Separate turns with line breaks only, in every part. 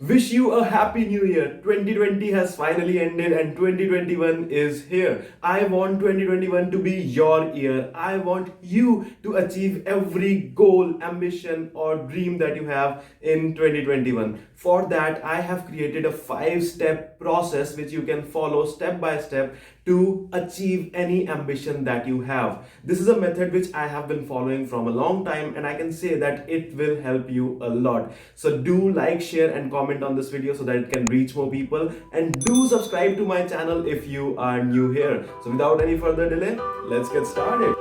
Wish you a happy new year. 2020 has finally ended and 2021 is here. I want 2021 to be your year. I want you to achieve every goal, ambition, or dream that you have in 2021. For that, I have created a 5-step process which you can follow step by step to achieve any ambition that you have. This is a method which I have been following from a long time, and I can say that it will help you a lot. So do like, share, and comment on this video so that it can reach more people, and do subscribe to my channel if you are new here. So without any further delay, let's get started.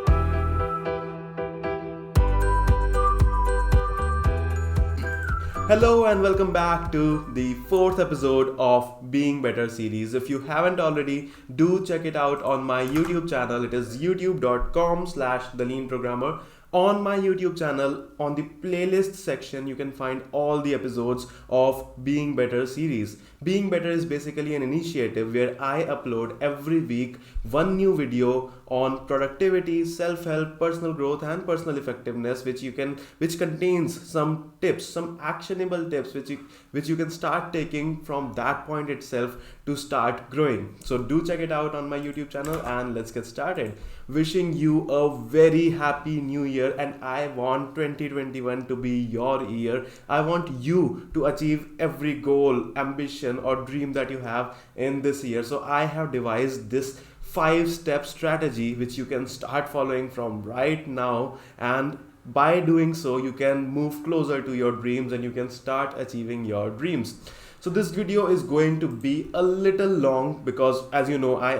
Hello and welcome back to the 4th episode of Being Better series. If you haven't already, do check it out on my YouTube channel. It is youtube.com/the lean programmer. On my YouTube channel, on the playlist section, you can find all the episodes of Being Better series. Being Better is basically an initiative where I upload every week one new video on productivity, self-help, personal growth, and personal effectiveness, which contains some tips, some actionable tips which you can start taking from that point itself to start growing. So do check it out on my YouTube channel, and let's get started. Wishing you a very happy new year, and I want 2021 to be your year. I want you to achieve every goal, ambition, or dream that you have in this year. So I have devised this 5-step strategy which you can start following from right now, and by doing so you can move closer to your dreams and you can start achieving your dreams. So this video is going to be a little long because, as you know, I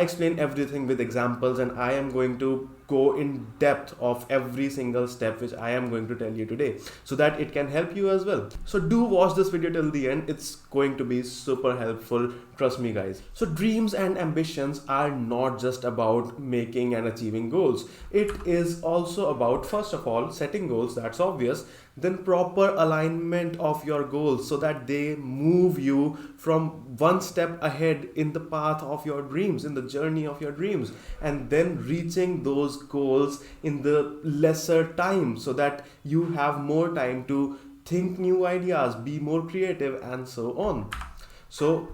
explain everything with examples, and I am going to go in depth of every single step which I am going to tell you today so that it can help you as well. So do watch this video till the end. It's going to be super helpful, trust me guys. So dreams and ambitions are not just about making and achieving goals. It is also about, first of all, setting goals, that's obvious, then proper alignment of your goals so that they move you from one step ahead in the path of your dreams, in the journey of your dreams, and then reaching those goals in the lesser time so that you have more time to think new ideas, be more creative, and so on. So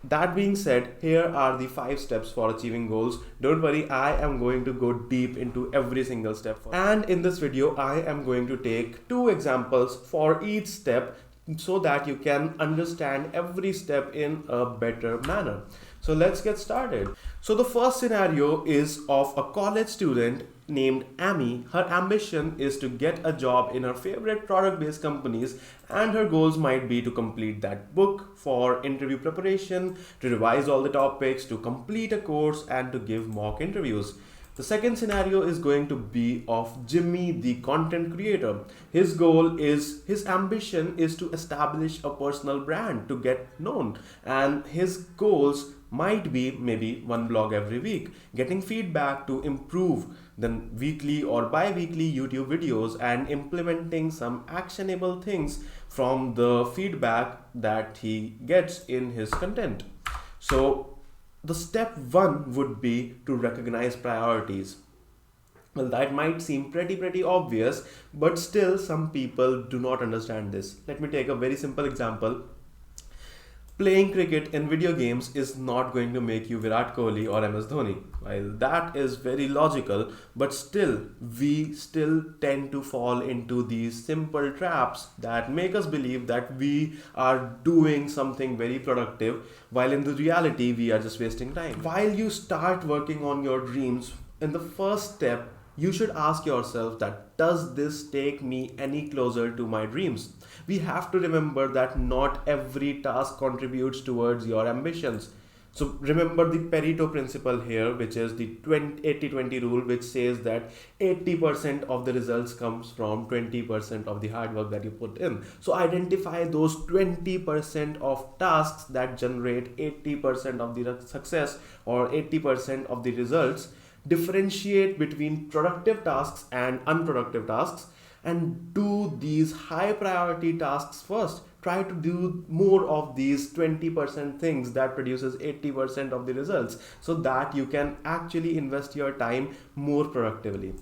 that being said, here are the 5 steps for achieving goals. Don't worry, I am going to go deep into every single step. And in this video, I am going to take 2 examples for each step so that you can understand every step in a better manner. So let's get started. So the first scenario is of a college student named Amy. Her ambition is to get a job in her favorite product-based companies, and her goals might be to complete that book for interview preparation, to revise all the topics, to complete a course, and to give mock interviews. The second scenario is going to be of Jimmy, the content creator. His ambition is to establish a personal brand, to get known, and his goals might be maybe one blog every week, getting feedback to improve, then weekly or bi-weekly YouTube videos, and implementing some actionable things from the feedback that he gets in his content. So the step 1 would be to recognize priorities. Well, that might seem pretty obvious, but still some people do not understand this. Let me take a very simple example. Playing cricket in video games is not going to make you Virat Kohli or MS Dhoni. While that is very logical, but still, we still tend to fall into these simple traps that make us believe that we are doing something very productive, while in the reality, we are just wasting time. While you start working on your dreams, in the first step, you should ask yourself that, does this take me any closer to my dreams? We have to remember that not every task contributes towards your ambitions. So remember the Pareto principle here, which is the 80-20 rule, which says that 80% of the results comes from 20% of the hard work that you put in. So identify those 20% of tasks that generate 80% of the success or 80% of the results. Differentiate between productive tasks and unproductive tasks, and do these high priority tasks first. Try to do more of these 20% things that produces 80% of the results so that you can actually invest your time more productively.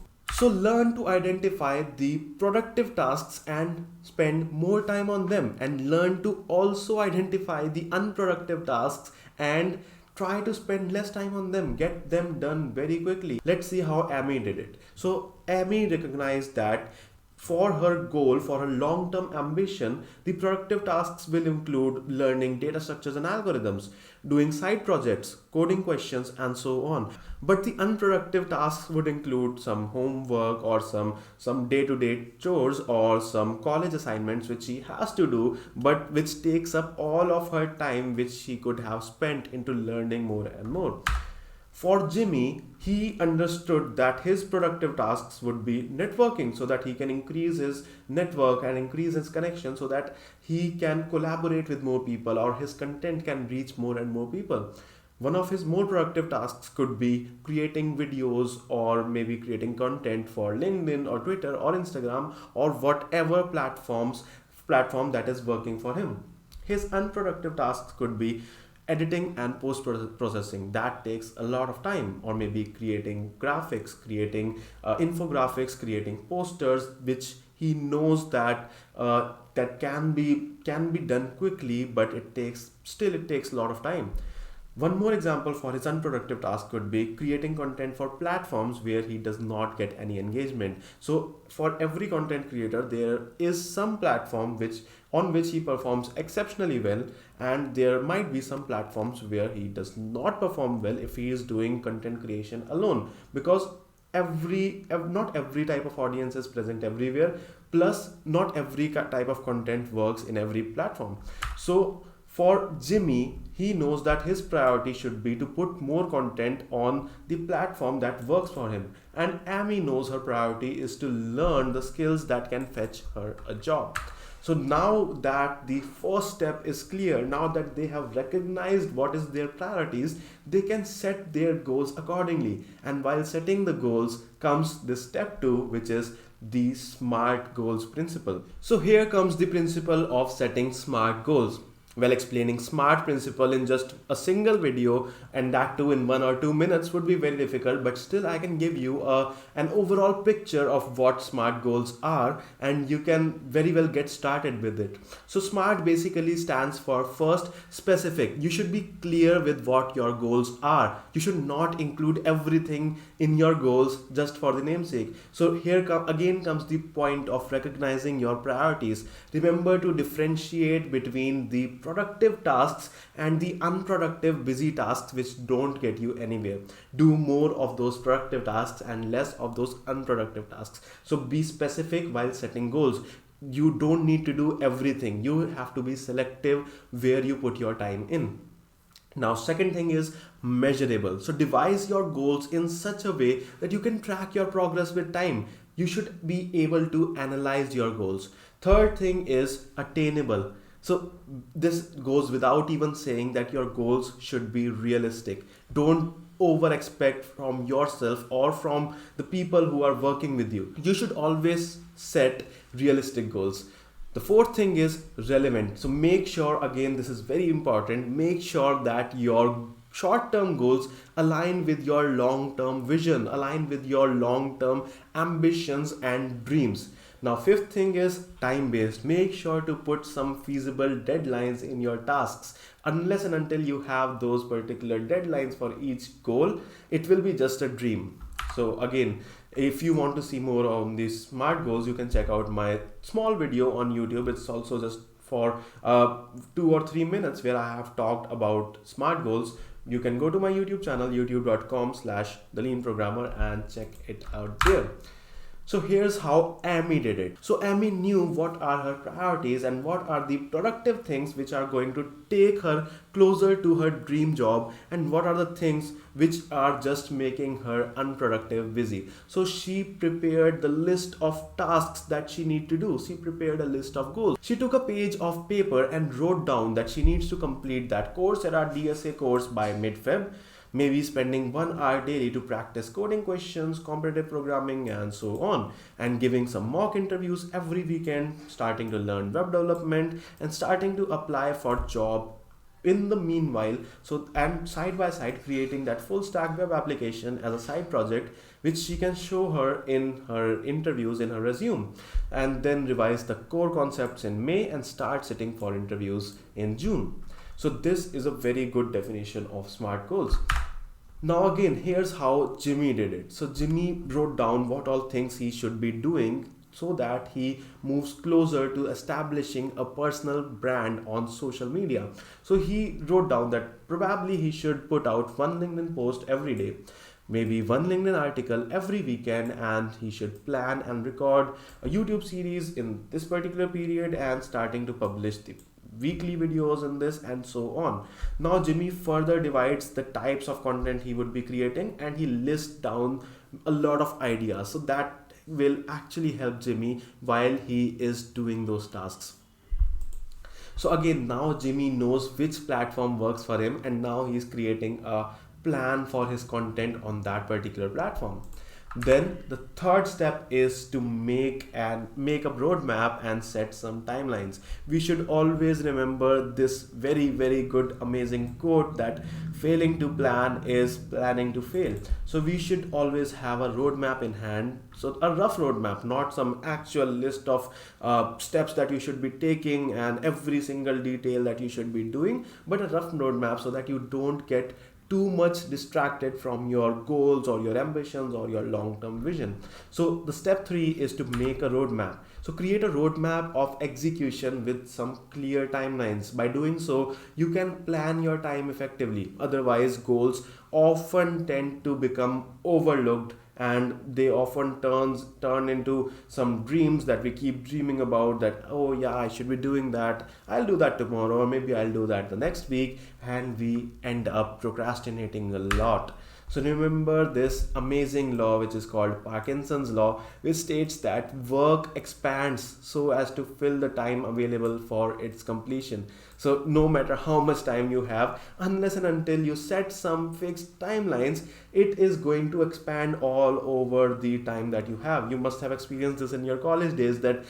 So learn to identify the productive tasks and spend more time on them, and learn to also identify the unproductive tasks and try to spend less time on them. Get them done very quickly. Let's see how Amy did it. So Amy recognized that for her goal, for her long term ambition, the productive tasks will include learning data structures and algorithms, doing side projects, coding questions, and so on. But the unproductive tasks would include some homework or some day-to-day chores or some college assignments which she has to do, but which takes up all of her time, which she could have spent into learning more and more. For Jimmy, he understood that his productive tasks would be networking, so that he can increase his network and increase his connection, so that he can collaborate with more people or his content can reach more and more people. One of his more productive tasks could be creating videos or maybe creating content for LinkedIn or Twitter or Instagram or whatever platform that is working for him. His unproductive tasks could be editing and post processing. That takes a lot of time, or maybe creating graphics, creating infographics, creating posters, which he knows that that can be done quickly, but it takes a lot of time. One more example for his unproductive task could be creating content for platforms where he does not get any engagement. So for every content creator, there is some platform on which he performs exceptionally well, and there might be some platforms where he does not perform well if he is doing content creation alone, because not every type of audience is present everywhere, plus not every type of content works in every platform. So for Jimmy, he knows that his priority should be to put more content on the platform that works for him. And Amy knows her priority is to learn the skills that can fetch her a job. So now that the first step is clear, now that they have recognized what is their priorities, they can set their goals accordingly. And while setting the goals comes this step 2, which is the SMART goals principle. So here comes the principle of setting SMART goals. Well, explaining SMART principle in just a single video, and that too in 1 or 2 minutes, would be very difficult, but still I can give you an overall picture of what SMART goals are, and you can very well get started with it. So SMART basically stands for first, specific. You should be clear with what your goals are. You should not include everything in your goals just for the namesake. So here again comes the point of recognizing your priorities. Remember to differentiate between the productive tasks and the unproductive busy tasks which don't get you anywhere. Do more of those productive tasks and less of those unproductive tasks. So be specific while setting goals. You don't need to do everything. You have to be selective where you put your time in. Now, second thing is measurable. So devise your goals in such a way that you can track your progress with time. You should be able to analyze your goals. Third thing is attainable. So this goes without even saying that your goals should be realistic. Don't over expect from yourself or from the people who are working with you. You should always set realistic goals. The fourth thing is relevant. So make sure, again, this is very important, make sure that your short-term goals align with your long-term vision, align with your long-term ambitions and dreams. Now, fifth thing is time-based. Make sure to put some feasible deadlines in your tasks. Unless and until you have those particular deadlines for each goal, it will be just a dream. So again, if you want to see more on these SMART goals, you can check out my small video on YouTube. It's also just for 2 or 3 minutes where I have talked about SMART goals. You can go to my YouTube channel, youtube.com/theleanprogrammer, and check it out there. So here's how Amy did it. So Amy knew what are her priorities and what are the productive things which are going to take her closer to her dream job, and what are the things which are just making her unproductive, busy. So she prepared the list of tasks that she need to do. She prepared a list of goals. She took a page of paper and wrote down that she needs to complete that Coursera DSA course by mid-Feb. Maybe spending 1 hour daily to practice coding questions, competitive programming, and so on, and giving some mock interviews every weekend, starting to learn web development, and starting to apply for job in the meanwhile. So, and side by side creating that full stack web application as a side project, which she can show her in her interviews in her resume, and then revise the core concepts in May and start sitting for interviews in June. So this is a very good definition of SMART goals. Now again, here's how Jimmy did it. So Jimmy wrote down what all things he should be doing so that he moves closer to establishing a personal brand on social media. So he wrote down that probably he should put out one LinkedIn post every day, maybe one LinkedIn article every weekend, and he should plan and record a YouTube series in this particular period and starting to publish the weekly videos in this, and so on. Now Jimmy further divides the types of content he would be creating, and he lists down a lot of ideas, so that will actually help Jimmy while he is doing those tasks. So again, now Jimmy knows which platform works for him, and now he's creating a plan for his content on that particular platform. Then the third step is to make a roadmap and set some timelines. We should always remember this very good amazing quote that failing to plan is planning to fail. So we should always have a roadmap in hand. So a rough roadmap, not some actual list of steps that you should be taking and every single detail that you should be doing, but a rough roadmap so that you don't get too much distracted from your goals or your ambitions or your long-term vision. So the step 3 is to make a roadmap. So create a roadmap of execution with some clear timelines. By doing so, you can plan your time effectively. Otherwise, goals often tend to become overlooked, and they often turn into some dreams that we keep dreaming about, that oh yeah, I should be doing that, I'll do that tomorrow, or maybe I'll do that the next week, and we end up procrastinating a lot. So remember this amazing law, which is called Parkinson's law, which states that work expands so as to fill the time available for its completion. So no matter how much time you have, unless and until you set some fixed timelines, it is going to expand all over the time that you have. You must have experienced this in your college days, that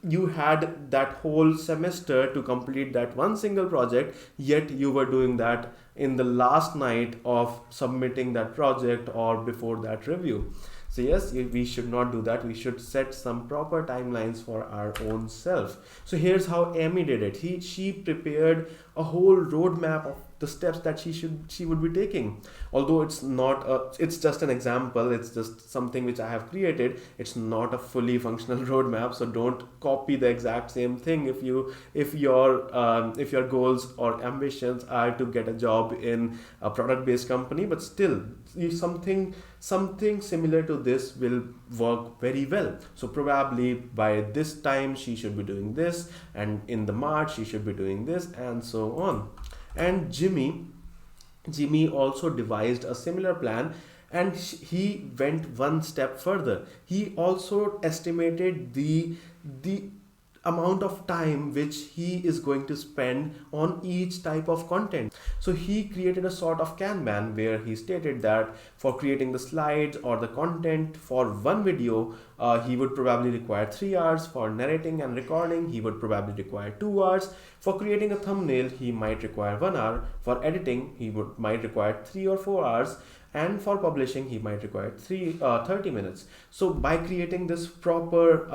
you had that whole semester to complete that one single project, yet you were doing that in the last night of submitting that project or before that review. So yes, we should not do that. We should set some proper timelines for our own self. So here's how Amy did it. She prepared a whole roadmap of the steps that she would be taking. Although it's just an example, it's just something which I have created. It's not a fully functional roadmap, so don't copy the exact same thing if your goals or ambitions are to get a job in a product based company. But still, something similar to this will work very well. So probably by this time she should be doing this, and in the March she should be doing this, and so on. And Jimmy also devised a similar plan, and he went one step further. He also estimated the amount of time which he is going to spend on each type of content. So he created a sort of Kanban where he stated that for creating the slides or the content for one video, he would probably require 3 hours. For narrating and recording, he would probably require 2 hours. For creating a thumbnail, he might require 1 hour. For editing, he might require 3 or 4 hours. And for publishing, he might require 30 minutes. So by creating this proper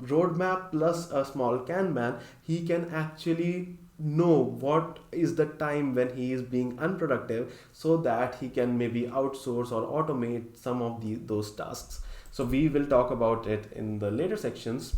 roadmap plus a small Kanban, he can actually know what is the time when he is being unproductive, so that he can maybe outsource or automate some of those tasks. So we will talk about it in the later sections.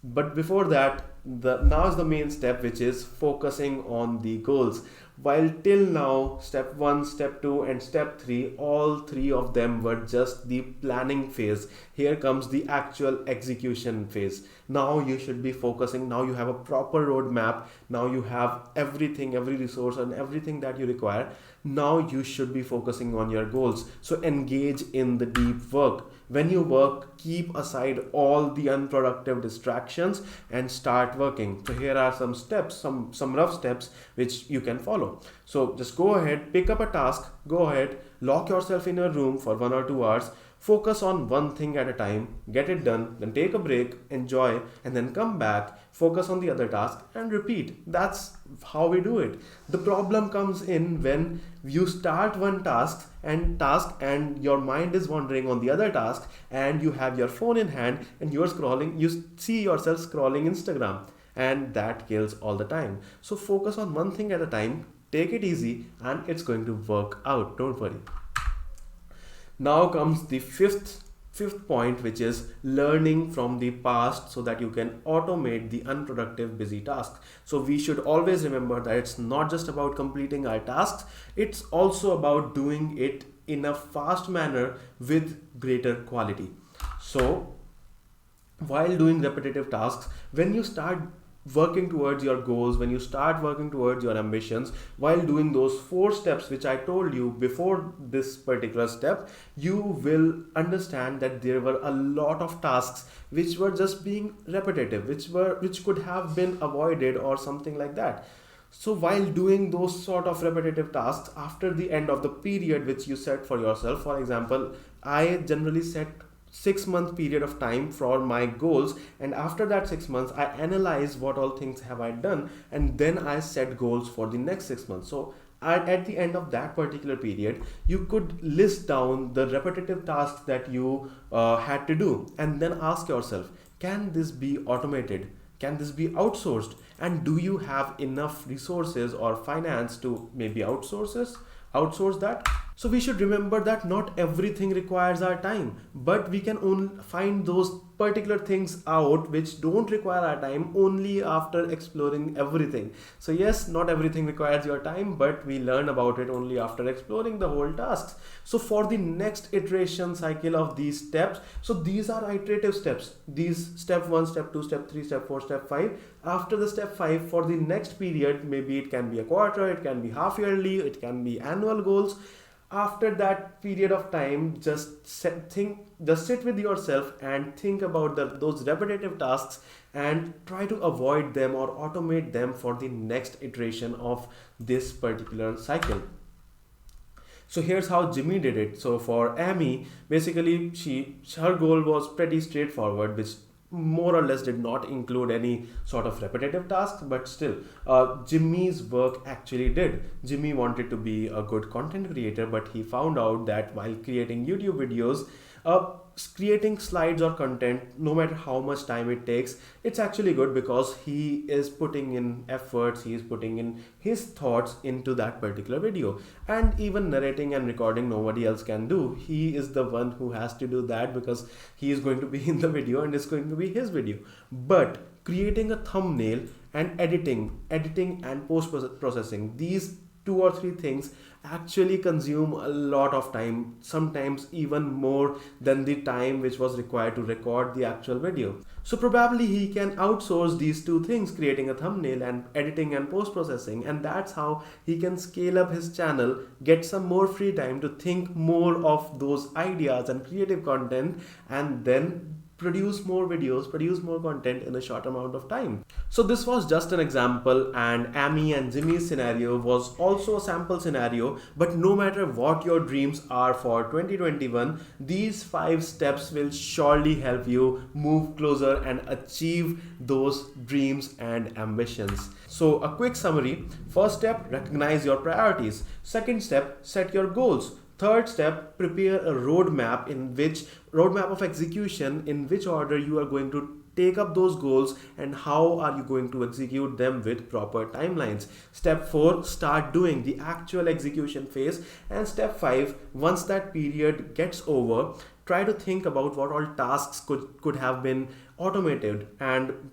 But before that, now is the main step, which is focusing on the goals. While till now, step 1, step 2 and step 3, all 3 of them were just the planning phase. Here comes the actual execution phase. Now you should be focusing. Now you have a proper roadmap. Now you have everything, every resource and everything that you require. Now you should be focusing on your goals. So engage in the deep work. When you work, keep aside all the unproductive distractions and start working. So here are some steps, some rough steps which you can follow. So just go ahead, pick up a task, go ahead, lock yourself in a room for 1 or 2 hours, Focus on one thing at a time, get it done, then take a break, enjoy, and then come back, focus on the other task, and repeat. That's how we do it. The problem comes in when you start one task and your mind is wandering on the other task, and you have your phone in hand and you're scrolling, you see yourself scrolling Instagram, and that kills all the time. So focus on one thing at a time, take it easy, and it's going to work out. Don't worry. Now comes the fifth point, which is learning from the past so that you can automate the unproductive busy tasks. So we should always remember that it's not just about completing our tasks, it's also about doing it in a fast manner with greater quality. So while doing repetitive tasks, when you start working towards your goals, when you start working towards your ambitions, while doing those 4 steps which I told you before this particular step, you will understand that there were a lot of tasks which were just being repetitive, which could have been avoided or something like that. So while doing those sort of repetitive tasks, after the end of the period which you set for yourself, for example, I generally set 6-month period of time for my goals, and after that 6 months I analyze what all things have I done, and then I set goals for the next 6 months. So at the end of that particular period, you could list down the repetitive tasks that you had to do, and then ask yourself, can this be automated? Can this be outsourced? And do you have enough resources or finance to maybe outsource that? So we should remember that not everything requires our time, but we can only find those particular things out which don't require our time only after exploring everything. So yes, not everything requires your time, but we learn about it only after exploring the whole tasks. So for the next iteration cycle of these steps, so these are iterative steps. These step 1, step 2, step 3, step 4, step 5. After the step 5, for the next period, maybe it can be a quarter, it can be half yearly, it can be annual goals. After that period of time, just sit with yourself and think about those repetitive tasks and try to avoid them or automate them for the next iteration of this particular cycle. So here's how Jimmy did it. So for Amy, basically her goal was pretty straightforward, which more or less did not include any sort of repetitive tasks, but still Jimmy's work actually did. Jimmy wanted to be a good content creator, but he found out that while creating YouTube videos, creating slides or content, no matter how much time it takes, it's actually good because he is putting in efforts, he is putting in his thoughts into that particular video. And even narrating and recording, nobody else can do. He is the one who has to do that because he is going to be in the video and it's going to be his video. But creating a thumbnail and editing and post processing, these 2 or 3 things actually consume a lot of time, sometimes even more than the time which was required to record the actual video. So probably he can outsource these 2 things, creating a thumbnail and editing and post processing, and that's how he can scale up his channel, get some more free time to think more of those ideas and creative content, and then produce more videos, produce more content in a short amount of time. So this was just an example, and Amy and Jimmy's scenario was also a sample scenario. But no matter what your dreams are for 2021, these 5 steps will surely help you move closer and achieve those dreams and ambitions. So a quick summary: first step, recognize your priorities. Second step, set your goals. Third step, prepare a roadmap of execution, in which order you are going to take up those goals and how are you going to execute them with proper timelines. Step 4, start doing the actual execution phase. And step 5, once that period gets over, try to think about what all tasks could have been automated. And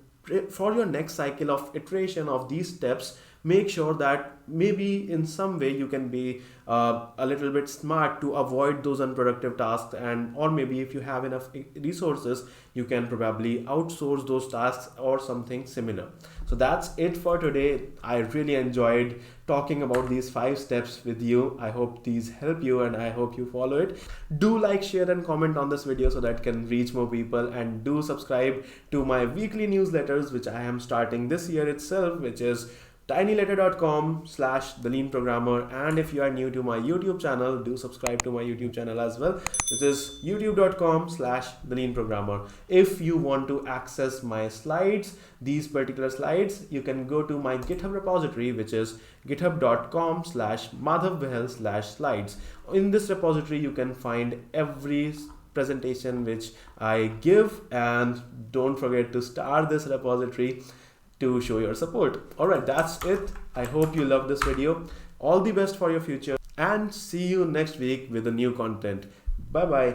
for your next cycle of iteration of these steps, make sure that maybe in some way you can be a little bit smart to avoid those unproductive tasks, or maybe if you have enough resources, you can probably outsource those tasks or something similar. So that's it for today. I really enjoyed talking about these 5 steps with you. I hope these help you and I hope you follow it. Do like, share and comment on this video so that it can reach more people, and do subscribe to my weekly newsletters which I am starting this year itself, which is tinyletter.com/the lean programmer. And if you are new to my YouTube channel, do subscribe to my YouTube channel as well, which is youtube.com/the lean programmer. If you want to access my slides, these particular slides, you can go to my GitHub repository, which is github.com/madhavbahel/slides. In this repository, you can find every presentation which I give, and don't forget to star this repository to show your support. All right, that's it. I hope you love this video. All the best for your future, and see you next week with the new content. Bye bye.